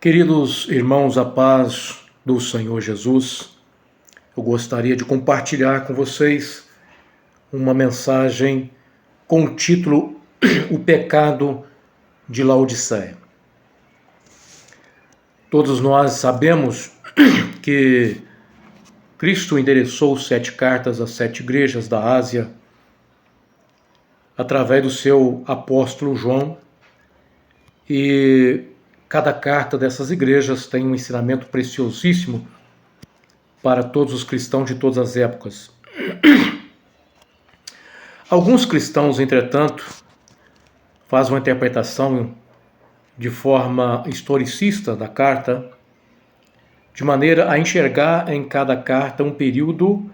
Queridos irmãos, a paz do Senhor Jesus, eu gostaria de compartilhar com vocês uma mensagem com o título O Pecado de Laodiceia. Todos nós sabemos que Cristo endereçou 7 cartas às 7 igrejas da Ásia através do seu apóstolo João, e cada carta dessas igrejas tem um ensinamento preciosíssimo para todos os cristãos de todas as épocas. Alguns cristãos, entretanto, fazem uma interpretação de forma historicista da carta, de maneira a enxergar em cada carta um período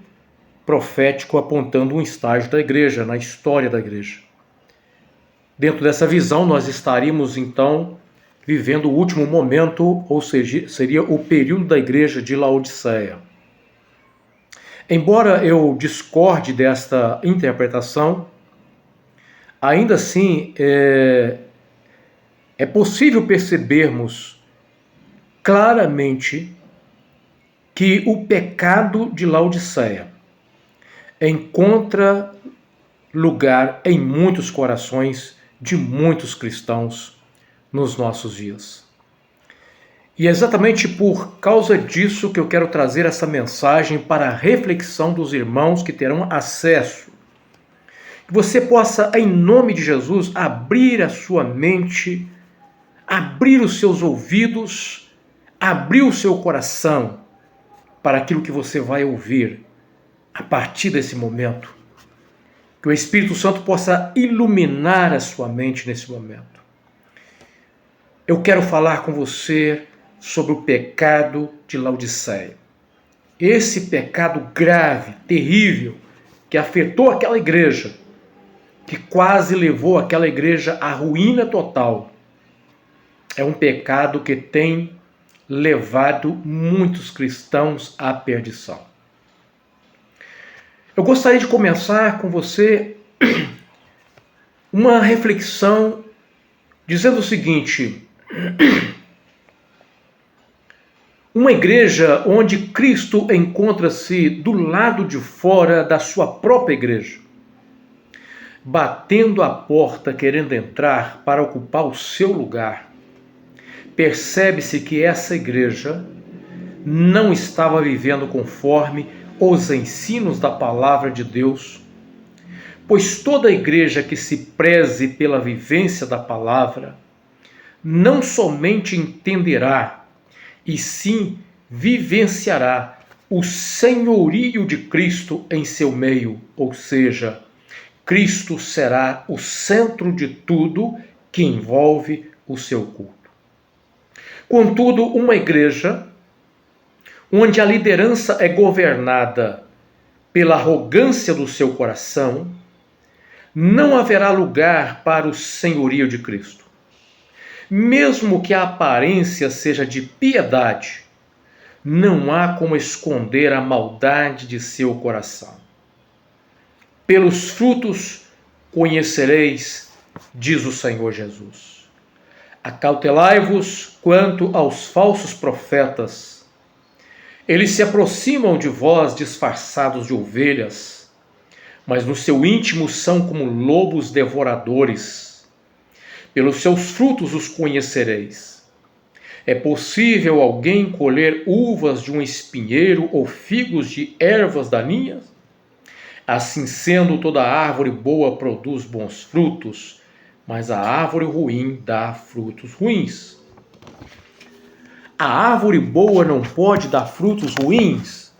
profético apontando um estágio da igreja, na história da igreja. Dentro dessa visão, nós estaríamos, então, vivendo o último momento, ou seja, seria o período da igreja de Laodiceia. Embora eu discorde desta interpretação, ainda assim é possível percebermos claramente que o pecado de Laodiceia encontra lugar em muitos corações de muitos cristãos nos nossos dias. E é exatamente por causa disso que eu quero trazer essa mensagem para a reflexão dos irmãos que terão acesso. Que você possa, em nome de Jesus, abrir a sua mente, abrir os seus ouvidos, abrir o seu coração para aquilo que você vai ouvir a partir desse momento. Que o Espírito Santo possa iluminar a sua mente nesse momento. Eu quero falar com você sobre o pecado de Laodiceia. Esse pecado grave, terrível, que afetou aquela igreja, que quase levou aquela igreja à ruína total, é um pecado que tem levado muitos cristãos à perdição. Eu gostaria de começar com você uma reflexão dizendo o seguinte: uma igreja onde Cristo encontra-se do lado de fora da sua própria igreja, batendo a porta, querendo entrar para ocupar o seu lugar, percebe-se que essa igreja não estava vivendo conforme os ensinos da palavra de Deus, pois toda igreja que se preze pela vivência da palavra não somente entenderá, e sim vivenciará o senhorio de Cristo em seu meio, ou seja, Cristo será o centro de tudo que envolve o seu culto. Contudo, uma igreja onde a liderança é governada pela arrogância do seu coração, não haverá lugar para o senhorio de Cristo. Mesmo que a aparência seja de piedade, não há como esconder a maldade de seu coração. Pelos frutos conhecereis, diz o Senhor Jesus. Acautelai-vos quanto aos falsos profetas. Eles se aproximam de vós disfarçados de ovelhas, mas no seu íntimo são como lobos devoradores. Pelos seus frutos os conhecereis. É possível alguém colher uvas de um espinheiro ou figos de ervas daninhas? Assim sendo, toda árvore boa produz bons frutos, mas a árvore ruim dá frutos ruins. A árvore boa não pode dar frutos ruins,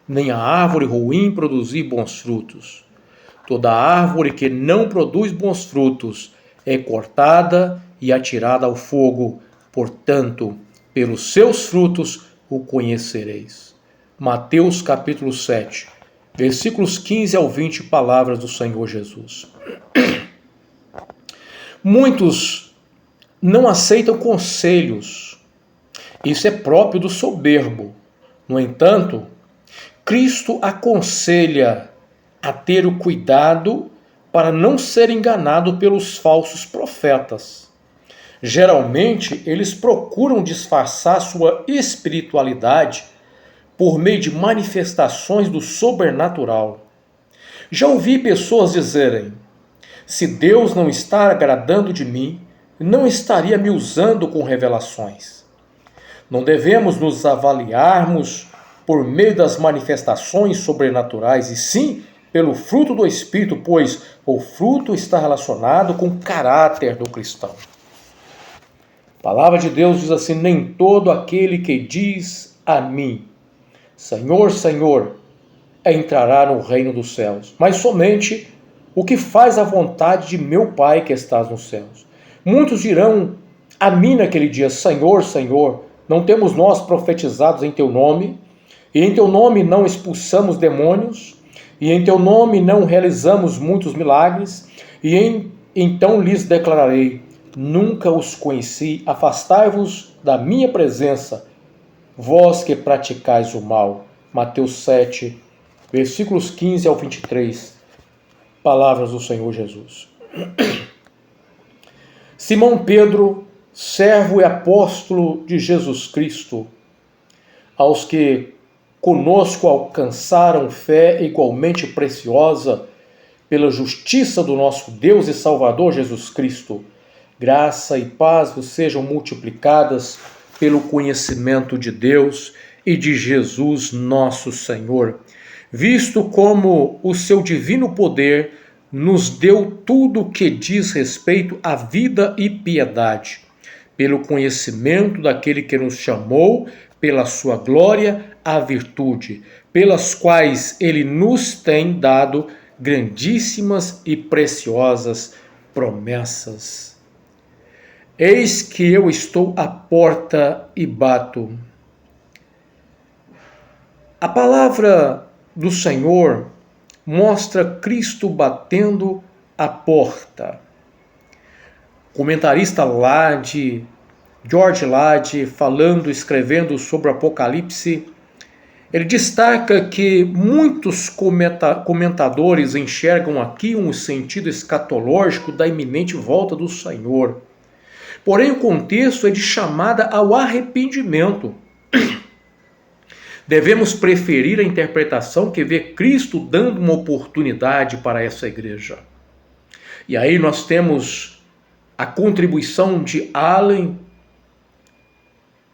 nem a árvore ruim produzir bons frutos. Toda árvore que não produz bons frutos é cortada e atirada ao fogo. Portanto, pelos seus frutos o conhecereis. Mateus capítulo 7, versículos 15 ao 20, palavras do Senhor Jesus. Muitos não aceitam conselhos. Isso é próprio do soberbo. No entanto, Cristo aconselha a ter o cuidado para não ser enganado pelos falsos profetas, Geralmente, eles procuram disfarçar sua espiritualidade por meio de manifestações do sobrenatural. Já ouvi pessoas dizerem: se Deus não está agradando de mim, não estaria me usando com revelações. Não devemos nos avaliarmos por meio das manifestações sobrenaturais, e sim pelo fruto do Espírito, pois o fruto está relacionado com o caráter do cristão. A palavra de Deus diz assim: nem todo aquele que diz a mim, Senhor, Senhor, entrará no reino dos céus, mas somente o que faz a vontade de meu Pai que estás nos céus. Muitos dirão a mim naquele dia: Senhor, Senhor, não temos nós profetizados em teu nome, e em teu nome não expulsamos demônios, e em teu nome não realizamos muitos milagres? Então lhes declararei: nunca os conheci, afastai-vos da minha presença, vós que praticais o mal. Mateus 7, versículos 15 ao 23, palavras do Senhor Jesus. Simão Pedro, servo e apóstolo de Jesus Cristo, aos que conosco alcançaram fé igualmente preciosa pela justiça do nosso Deus e Salvador Jesus Cristo, graça e paz vos sejam multiplicadas pelo conhecimento de Deus e de Jesus nosso Senhor, visto como o seu divino poder nos deu tudo o que diz respeito à vida e piedade, pelo conhecimento daquele que nos chamou, pela sua glória, a virtude, pelas quais ele nos tem dado grandíssimas e preciosas promessas. Eis que eu estou à porta e bato. A palavra do Senhor mostra Cristo batendo a porta. O comentarista George Lade, escrevendo sobre o Apocalipse, ele destaca que muitos comentadores enxergam aqui um sentido escatológico da iminente volta do Senhor. Porém, o contexto é de chamada ao arrependimento. Devemos preferir a interpretação que vê Cristo dando uma oportunidade para essa igreja. E aí nós temos a contribuição de Allen,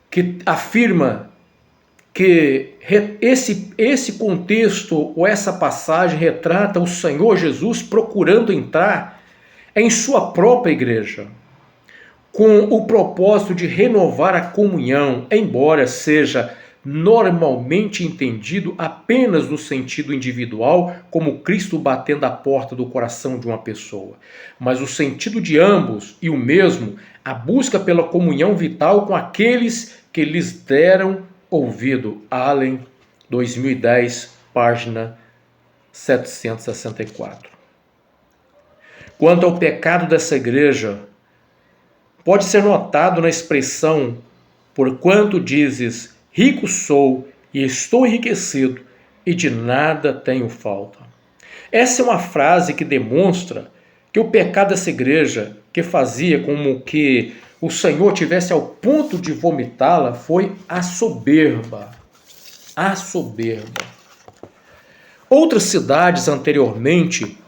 que afirma que esse contexto ou essa passagem retrata o Senhor Jesus procurando entrar em sua própria igreja, com o propósito de renovar a comunhão, embora seja normalmente entendido apenas no sentido individual, como Cristo batendo a porta do coração de uma pessoa. Mas o sentido de ambos e o mesmo, a busca pela comunhão vital com aqueles que lhes deram ouvido. Allen, 2010, página 764. Quanto ao pecado dessa igreja, pode ser notado na expressão: porquanto dizes, rico sou e estou enriquecido, e de nada tenho falta. Essa é uma frase que demonstra que o pecado dessa igreja, que fazia como que o Senhor tivesse ao ponto de vomitá-la, foi a soberba. A soberba. Outras cidades anteriormente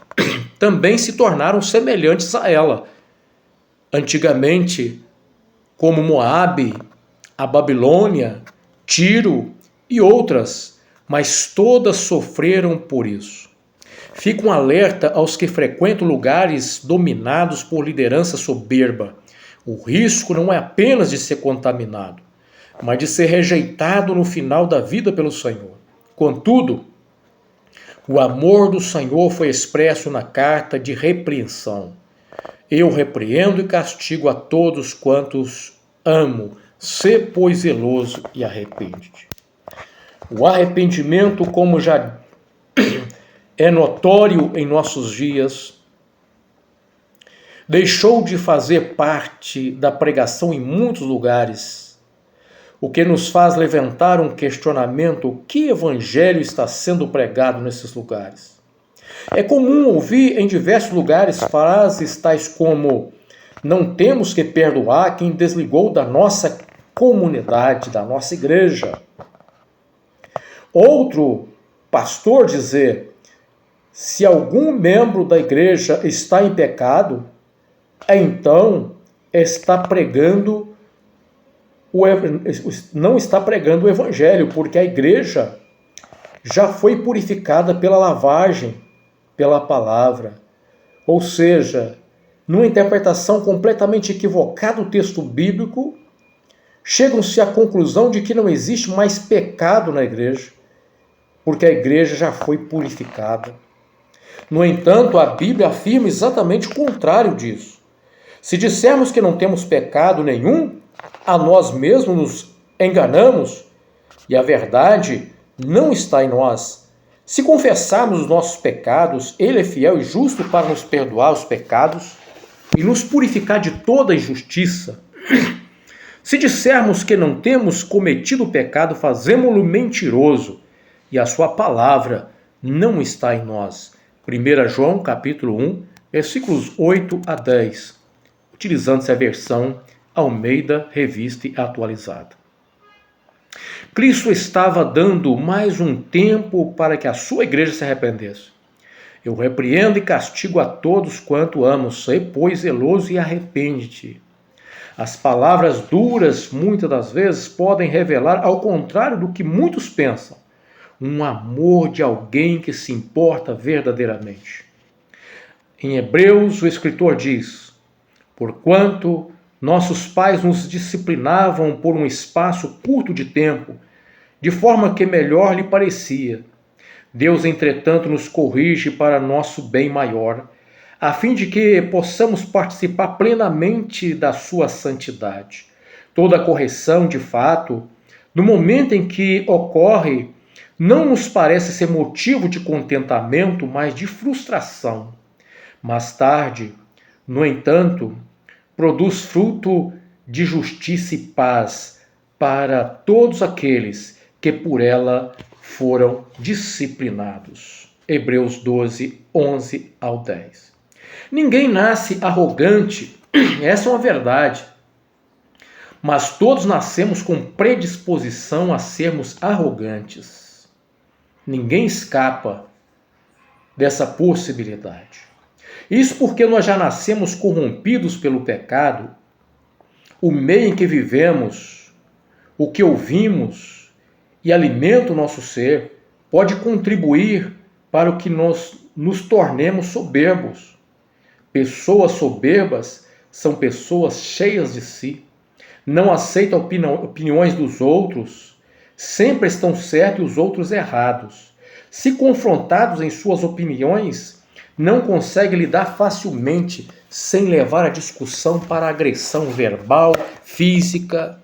também se tornaram semelhantes a ela. Antigamente, como Moabe, a Babilônia, Tiro e outras, mas todas sofreram por isso. Fica um alerta aos que frequentam lugares dominados por liderança soberba. O risco não é apenas de ser contaminado, mas de ser rejeitado no final da vida pelo Senhor. Contudo, o amor do Senhor foi expresso na carta de repreensão. Eu repreendo e castigo a todos quantos amo. Sê, pois, zeloso e arrepende-te. O arrependimento, como já é notório em nossos dias, deixou de fazer parte da pregação em muitos lugares, o que nos faz levantar um questionamento: o que evangelho está sendo pregado nesses lugares? É comum ouvir em diversos lugares frases tais como: Não temos que perdoar quem desligou da nossa comunidade, da nossa igreja. Outro pastor dizer: se algum membro da igreja está em pecado, então não está pregando o evangelho, porque a igreja já foi purificada pela lavagem, pela palavra. Ou seja, numa interpretação completamente equivocada do texto bíblico, chegam-se à conclusão de que não existe mais pecado na igreja, porque a igreja já foi purificada. No entanto, a Bíblia afirma exatamente o contrário disso. Se dissermos que não temos pecado nenhum, a nós mesmos nos enganamos e a verdade não está em nós. Se confessarmos os nossos pecados, Ele é fiel e justo para nos perdoar os pecados e nos purificar de toda injustiça. Se dissermos que não temos cometido o pecado, fazemo-lo mentiroso e a sua palavra não está em nós. 1 João capítulo 1, versículos 8 a 10, utilizando-se a versão Almeida, Revista e Atualizada. Cristo estava dando mais um tempo para que a sua igreja se arrependesse. Eu repreendo e castigo a todos quanto amo, sei, pois, zeloso e arrepende-te. As palavras duras, muitas das vezes, podem revelar, ao contrário do que muitos pensam, um amor de alguém que se importa verdadeiramente. Em Hebreus, o escritor diz: porquanto nossos pais nos disciplinavam por um espaço curto de tempo, de forma que melhor lhe parecia. Deus, entretanto, nos corrige para nosso bem maior, a fim de que possamos participar plenamente da sua santidade. Toda correção, de fato, no momento em que ocorre, não nos parece ser motivo de contentamento, mas de frustração. Mais tarde, no entanto, produz fruto de justiça e paz para todos aqueles que por ela foram disciplinados. Hebreus 12, 11 ao 10. Ninguém nasce arrogante, essa é uma verdade. Mas todos nascemos com predisposição a sermos arrogantes. Ninguém escapa dessa possibilidade. Isso porque nós já nascemos corrompidos pelo pecado. O meio em que vivemos, o que ouvimos e alimenta o nosso ser, pode contribuir para o que nós nos tornemos soberbos. Pessoas soberbas são pessoas cheias de si, não aceitam opiniões dos outros, sempre estão certos e os outros errados. Se confrontados em suas opiniões, não conseguem lidar facilmente sem levar a discussão para agressão verbal, física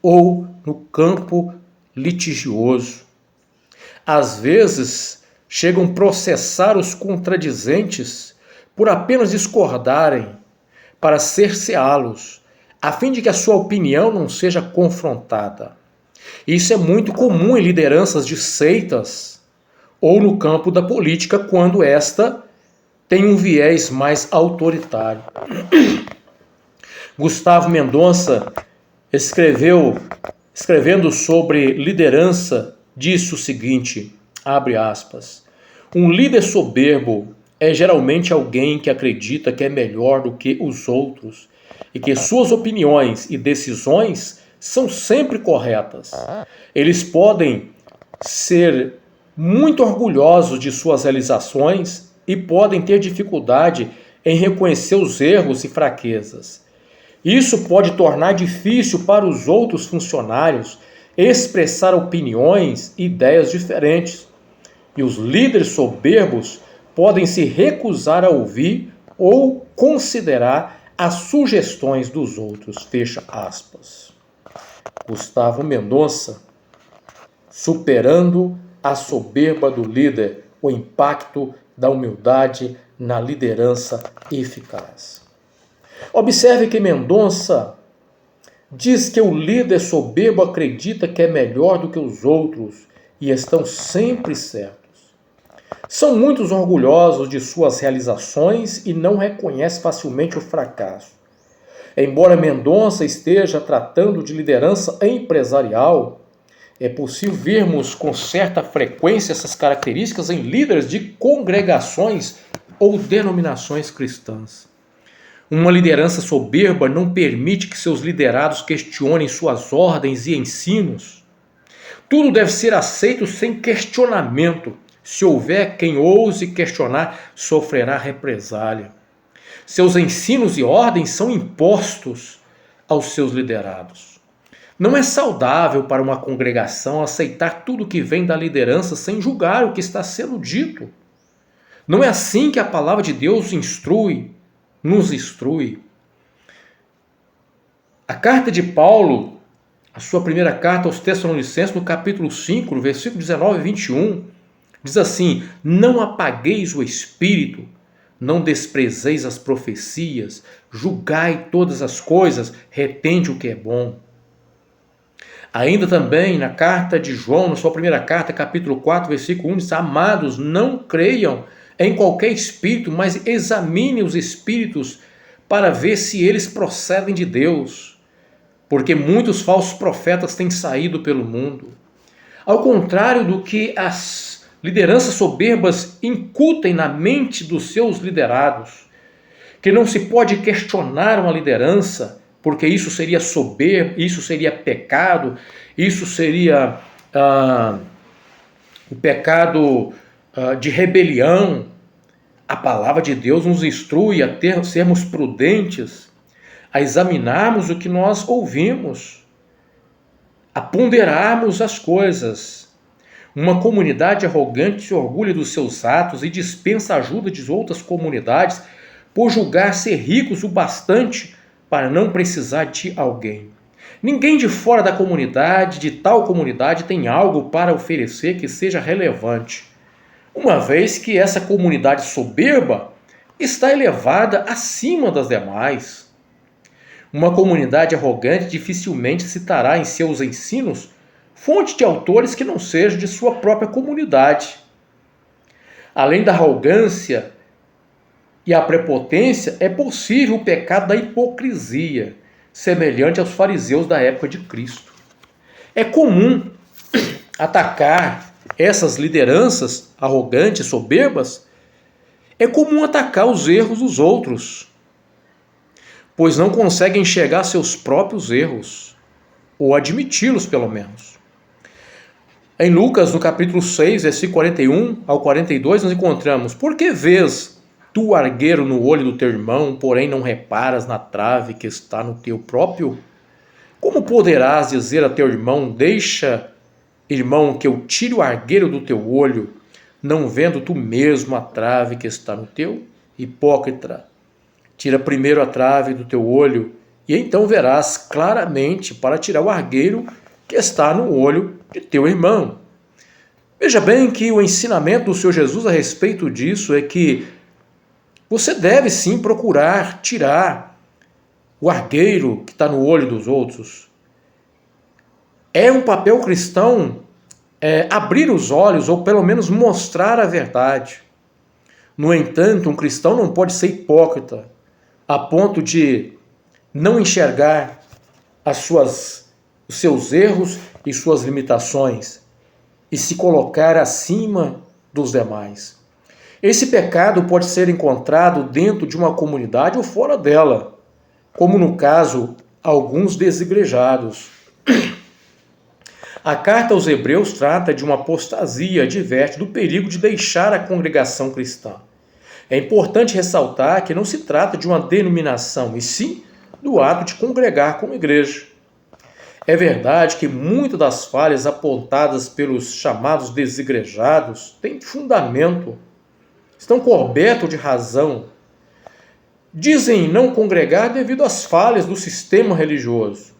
ou no campo litigioso. Às vezes, chegam a processar os contradizentes por apenas discordarem, para cerceá-los, a fim de que a sua opinião não seja confrontada. Isso é muito comum em lideranças de seitas ou no campo da política, quando esta tem um viés mais autoritário. Gustavo Mendonça escrevendo sobre liderança, disse o seguinte, abre aspas: um líder soberbo é geralmente alguém que acredita que é melhor do que os outros e que suas opiniões e decisões são sempre corretas. Eles podem ser muito orgulhosos de suas realizações e podem ter dificuldade em reconhecer os erros e fraquezas. Isso pode tornar difícil para os outros funcionários expressar opiniões e ideias diferentes. E os líderes soberbos podem se recusar a ouvir ou considerar as sugestões dos outros. Fecha aspas. Gustavo Mendonça, superando a soberba do líder, o impacto da humildade na liderança eficaz. Observe que Mendonça diz que o líder soberbo acredita que é melhor do que os outros e estão sempre certos. São muitos orgulhosos de suas realizações e não reconhecem facilmente o fracasso. Embora Mendonça esteja tratando de liderança empresarial, é possível vermos com certa frequência essas características em líderes de congregações ou denominações cristãs. Uma liderança soberba não permite que seus liderados questionem suas ordens e ensinos. Tudo deve ser aceito sem questionamento. Se houver quem ouse questionar, sofrerá represália. Seus ensinos e ordens são impostos aos seus liderados. Não é saudável para uma congregação aceitar tudo que vem da liderança sem julgar o que está sendo dito. Não é assim que a palavra de Deus nos instrui. A carta de Paulo, a sua primeira carta aos Tessalonicenses, no capítulo 5, no versículo 19 e 21, diz assim: não apagueis o espírito, não desprezeis as profecias, julgai todas as coisas, retende o que é bom. Ainda também na carta de João, na sua primeira carta, capítulo 4, versículo 1, diz: amados, não creiam em qualquer espírito, mas examine os espíritos para ver se eles procedem de Deus, porque muitos falsos profetas têm saído pelo mundo. Ao contrário do que as lideranças soberbas incutem na mente dos seus liderados, que não se pode questionar uma liderança, porque isso seria soberbo, isso seria pecado, isso seria o pecado de rebelião. A palavra de Deus nos instrui a sermos prudentes, a examinarmos o que nós ouvimos, a ponderarmos as coisas. Uma comunidade arrogante se orgulha dos seus atos e dispensa a ajuda de outras comunidades por julgar ser ricos o bastante para não precisar de alguém. Ninguém de fora da comunidade, de tal comunidade, tem algo para oferecer que seja relevante, uma vez que essa comunidade soberba está elevada acima das demais. Uma comunidade arrogante dificilmente citará em seus ensinos fonte de autores que não sejam de sua própria comunidade. Além da arrogância e a prepotência, é possível o pecado da hipocrisia, semelhante aos fariseus da época de Cristo. É comum atacar essas lideranças arrogantes, soberbas, é comum atacar os erros dos outros, pois não conseguem enxergar seus próprios erros, ou admiti-los pelo menos. Em Lucas, no capítulo 6, versículo 41 ao 42, nós encontramos: por que vês tu o argueiro no olho do teu irmão, porém não reparas na trave que está no teu próprio? Como poderás dizer a teu irmão: deixa, irmão, que eu tire o argueiro do teu olho, não vendo tu mesmo a trave que está no teu? Hipócrita, tira primeiro a trave do teu olho, e então verás claramente para tirar o argueiro que está no olho de teu irmão. Veja bem que o ensinamento do Senhor Jesus a respeito disso é que você deve sim procurar tirar o argueiro que está no olho dos outros. É um papel cristão abrir os olhos, ou pelo menos mostrar a verdade. No entanto, um cristão não pode ser hipócrita a ponto de não enxergar os seus erros e suas limitações e se colocar acima dos demais. Esse pecado pode ser encontrado dentro de uma comunidade ou fora dela, como no caso, alguns desigrejados. A carta aos Hebreus trata de uma apostasia, adverte do perigo de deixar a congregação cristã. É importante ressaltar que não se trata de uma denominação, e sim do ato de congregar como igreja. É verdade que muitas das falhas apontadas pelos chamados desigrejados têm fundamento, estão cobertos de razão. Dizem não congregar devido às falhas do sistema religioso.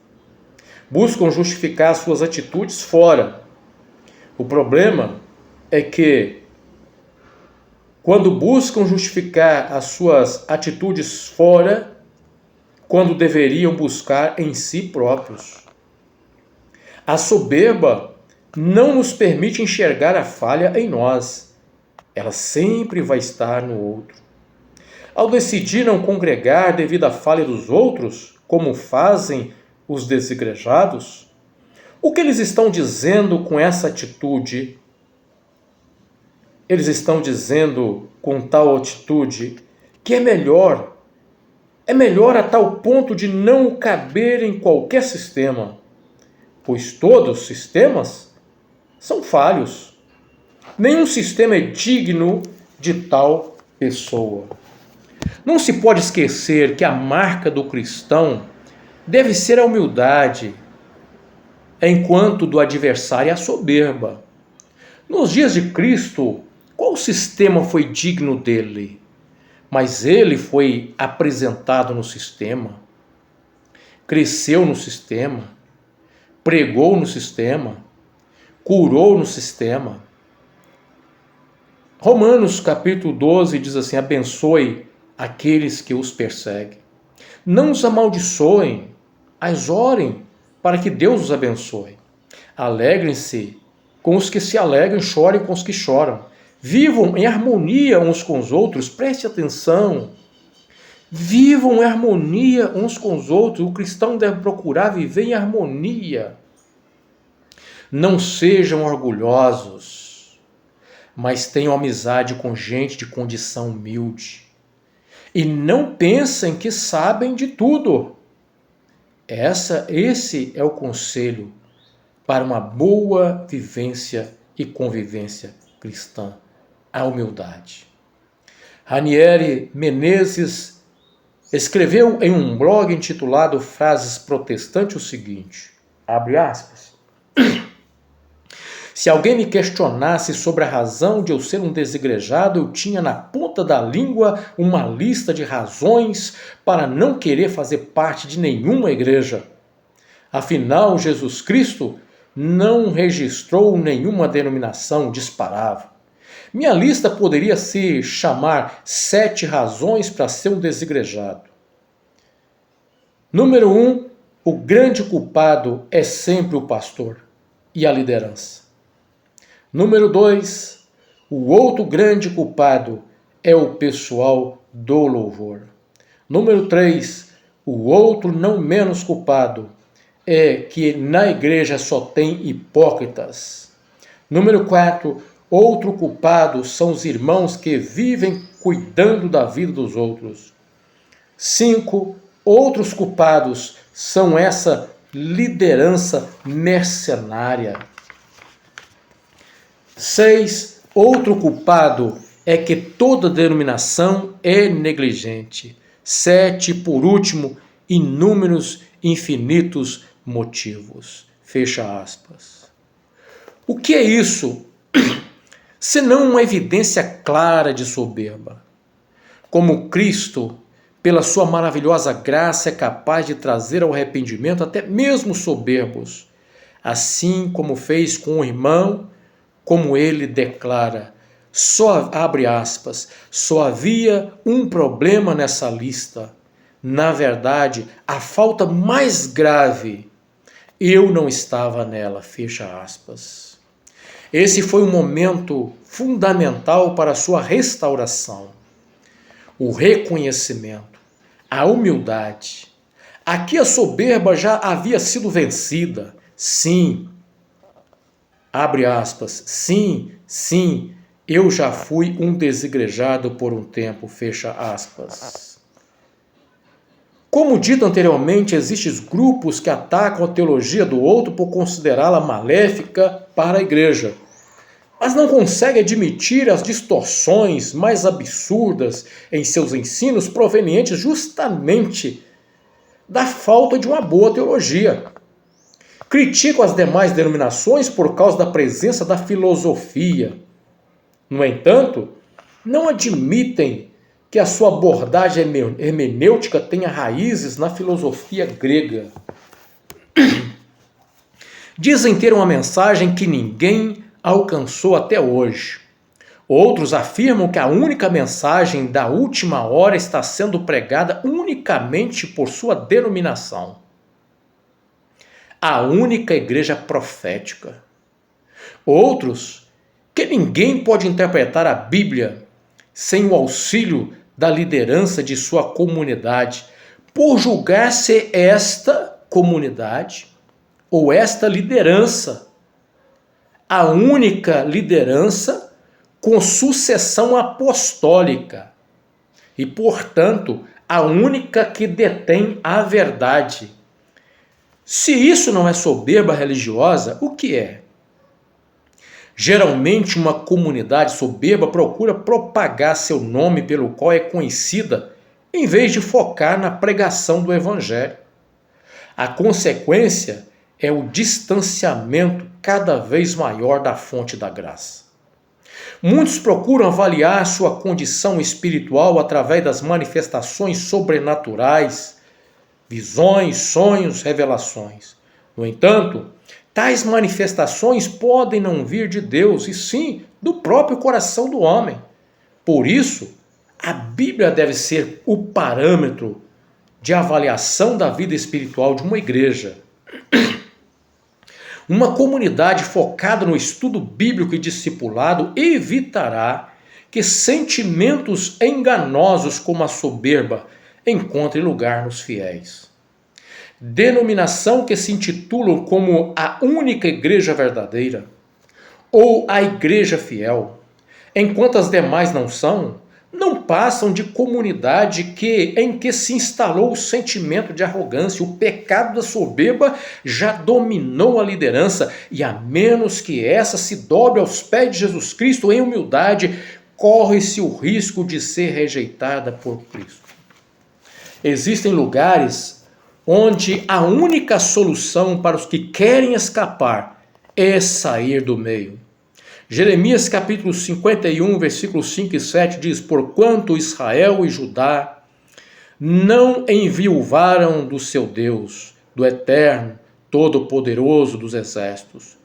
Buscam justificar suas atitudes fora. O problema é que, quando buscam justificar as suas atitudes fora, quando deveriam buscar em si próprios. A soberba não nos permite enxergar a falha em nós. Ela sempre vai estar no outro. Ao decidir não congregar devido à falha dos outros, como fazem os desigrejados? O que eles estão dizendo com essa atitude? Eles estão dizendo com tal atitude que é melhor a tal ponto de não caber em qualquer sistema, pois todos os sistemas são falhos. Nenhum sistema é digno de tal pessoa. Não se pode esquecer que a marca do cristão deve ser a humildade, enquanto do adversário a soberba. Nos dias de Cristo, qual sistema foi digno dele? Mas ele foi apresentado no sistema, cresceu no sistema, pregou no sistema, curou no sistema. Romanos capítulo 12 diz assim: abençoe aqueles que os perseguem. Não os amaldiçoem, mas orem para que Deus os abençoe. Alegrem-se com os que se alegram, chorem com os que choram. Vivam em harmonia uns com os outros, preste atenção. Vivam em harmonia uns com os outros. O cristão deve procurar viver em harmonia. Não sejam orgulhosos, mas tenham amizade com gente de condição humilde. E não pensem que sabem de tudo. Esse é o conselho para uma boa vivência e convivência cristã. A humildade. Ranieri Menezes escreveu em um blog intitulado Frases Protestantes o seguinte, abre aspas: se alguém me questionasse sobre a razão de eu ser um desigrejado, eu tinha na ponta da língua uma lista de razões para não querer fazer parte de nenhuma igreja. Afinal, Jesus Cristo não registrou nenhuma denominação, disparava. Minha lista poderia se chamar 7 razões para ser um desigrejado. Número 1, o grande culpado é sempre o pastor e a liderança. Número 2, o outro grande culpado é o pessoal do louvor. Número 3, o outro não menos culpado é que na igreja só tem hipócritas. Número 4, outro culpado são os irmãos que vivem cuidando da vida dos outros. 5, outros culpados são essa liderança mercenária. 6, outro culpado é que toda denominação é negligente. 7, por último, inúmeros, infinitos motivos. Fecha aspas. O que é isso? Senão uma evidência clara de soberba. Como Cristo, pela sua maravilhosa graça, é capaz de trazer ao arrependimento até mesmo soberbos, assim como fez com o irmão, como ele declara, abre aspas, só havia um problema nessa lista. Na verdade, a falta mais grave, eu não estava nela, fecha aspas. Esse foi um momento fundamental para a sua restauração. O reconhecimento, a humildade. Aqui a soberba já havia sido vencida. Sim, abre aspas, sim, eu já fui um desigrejado por um tempo, fecha aspas. Como dito anteriormente, existem grupos que atacam a teologia do outro por considerá-la maléfica para a igreja, mas não conseguem admitir as distorções mais absurdas em seus ensinos provenientes justamente da falta de uma boa teologia. Criticam as demais denominações por causa da presença da filosofia. No entanto, não admitem que a sua abordagem hermenêutica tenha raízes na filosofia grega. Dizem ter uma mensagem que ninguém alcançou até hoje. Outros afirmam que a única mensagem da última hora está sendo pregada unicamente por sua denominação. A única igreja profética. Outros, que ninguém pode interpretar a Bíblia sem o auxílio da liderança de sua comunidade, por julgar ser esta comunidade ou esta liderança a única liderança com sucessão apostólica e, portanto, a única que detém a verdade. Se isso não é soberba religiosa, o que é? Geralmente, uma comunidade soberba procura propagar seu nome pelo qual é conhecida, em vez de focar na pregação do Evangelho. A consequência é o distanciamento cada vez maior da fonte da graça. Muitos procuram avaliar sua condição espiritual através das manifestações sobrenaturais, visões, sonhos, revelações. No entanto, tais manifestações podem não vir de Deus, e sim do próprio coração do homem. Por isso, a Bíblia deve ser o parâmetro de avaliação da vida espiritual de uma igreja. Uma comunidade focada no estudo bíblico e discipulado evitará que sentimentos enganosos como a soberba encontrem lugar nos fiéis. Denominação que se intitulam como a única igreja verdadeira ou a igreja fiel, enquanto as demais não são, não passam de comunidade em que se instalou o sentimento de arrogância. O pecado da soberba já dominou a liderança e, a menos que essa se dobre aos pés de Jesus Cristo em humildade, corre-se o risco de ser rejeitada por Cristo. Existem lugares onde a única solução para os que querem escapar é sair do meio. Jeremias capítulo 51, versículos 5 e 7 diz: porquanto Israel e Judá não enviuvaram do seu Deus, do Eterno, Todo-Poderoso dos exércitos.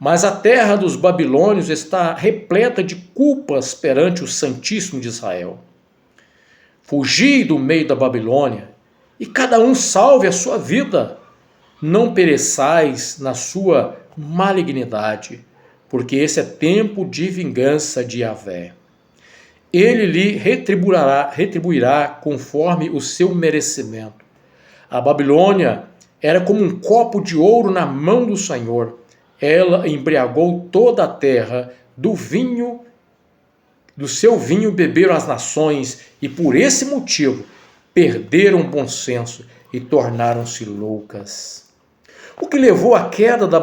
Mas a terra dos babilônios está repleta de culpas perante o Santíssimo de Israel. Fugi do meio da Babilônia, e cada um salve a sua vida. Não pereçais na sua malignidade, porque esse é tempo de vingança de Yahvé. Ele lhe retribuirá conforme o seu merecimento. A Babilônia era como um copo de ouro na mão do Senhor. Ela embriagou toda a terra, do seu vinho beberam as nações, e por esse motivo perderam o bom senso e tornaram-se loucas. O que levou à queda da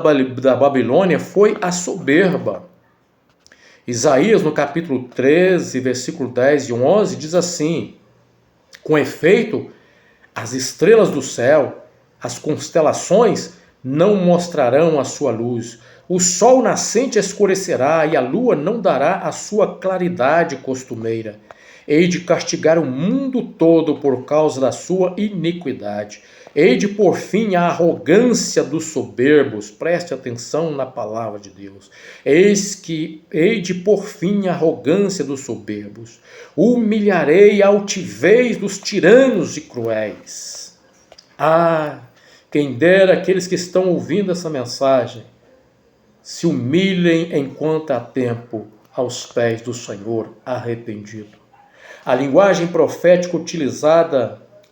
Babilônia foi a soberba. Isaías, no capítulo 13, versículo 10 e 11, diz assim: com efeito, as estrelas do céu, as constelações, não mostrarão a sua luz. O sol nascente escurecerá e a lua não dará a sua claridade costumeira. Hei de castigar o mundo todo por causa da sua iniquidade. Hei de pôr fim à arrogância dos soberbos. Preste atenção na palavra de Deus. Eis que hei de pôr fim à arrogância dos soberbos. Humilharei a altivez dos tiranos e cruéis. Ah, quem dera aqueles que estão ouvindo essa mensagem se humilhem enquanto há tempo aos pés do Senhor arrependido. A linguagem profética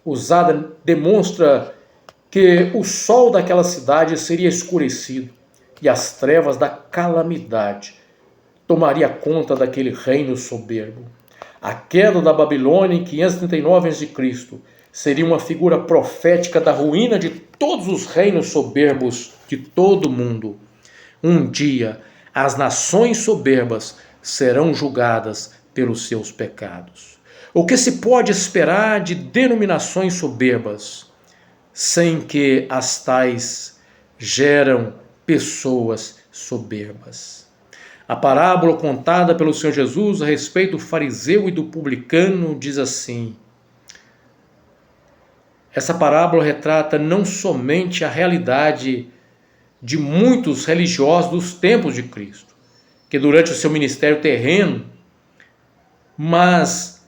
usada demonstra que o sol daquela cidade seria escurecido e as trevas da calamidade tomaria conta daquele reino soberbo. A queda da Babilônia em 539 a.C. seria uma figura profética da ruína de todos os reinos soberbos de todo o mundo. Um dia, as nações soberbas serão julgadas pelos seus pecados. O que se pode esperar de denominações soberbas, sem que as tais geram pessoas soberbas? A parábola contada pelo Senhor Jesus a respeito do fariseu e do publicano diz assim: essa parábola retrata não somente a realidade de muitos religiosos dos tempos de Cristo, que durante o seu ministério terreno, mas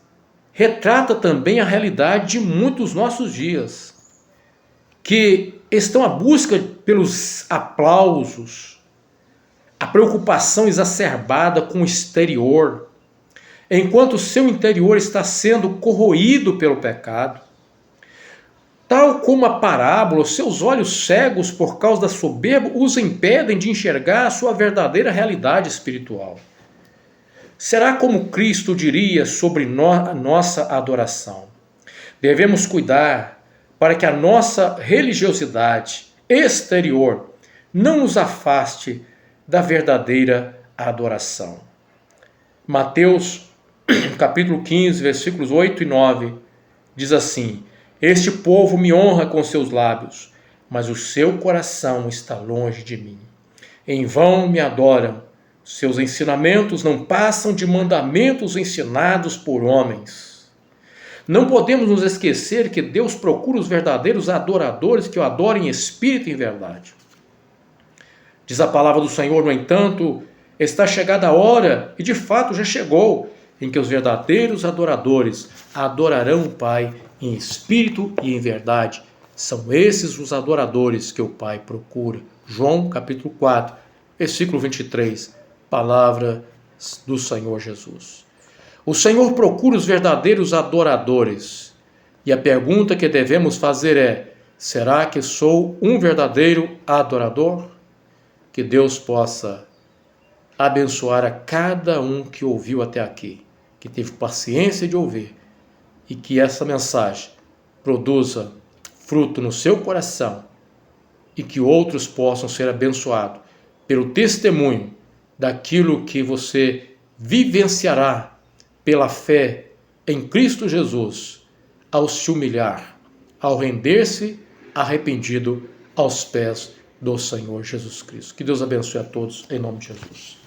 retrata também a realidade de muitos nossos dias, que estão à busca pelos aplausos, a preocupação exacerbada com o exterior, enquanto o seu interior está sendo corroído pelo pecado. Tal como a parábola, seus olhos cegos por causa da soberba os impedem de enxergar a sua verdadeira realidade espiritual. Será como Cristo diria sobre a nossa adoração? Devemos cuidar para que a nossa religiosidade exterior não nos afaste da verdadeira adoração. Mateus, capítulo 15, versículos 8 e 9, diz assim: Este povo me honra com seus lábios, mas o seu coração está longe de mim. Em vão me adoram, seus ensinamentos não passam de mandamentos ensinados por homens. Não podemos nos esquecer que Deus procura os verdadeiros adoradores que o adorem em espírito e em verdade. Diz a palavra do Senhor, no entanto, está chegada a hora, e de fato já chegou, em que os verdadeiros adoradores adorarão o Pai em espírito e em verdade. São esses os adoradores que o Pai procura. João capítulo 4, versículo 23, palavra do Senhor Jesus. O Senhor procura os verdadeiros adoradores. E a pergunta que devemos fazer é: será que sou um verdadeiro adorador? Que Deus possa abençoar a cada um que ouviu até aqui, que teve paciência de ouvir, e que essa mensagem produza fruto no seu coração e que outros possam ser abençoados pelo testemunho daquilo que você vivenciará pela fé em Cristo Jesus, ao se humilhar, ao render-se arrependido aos pés do Senhor Jesus Cristo. Que Deus abençoe a todos, em nome de Jesus.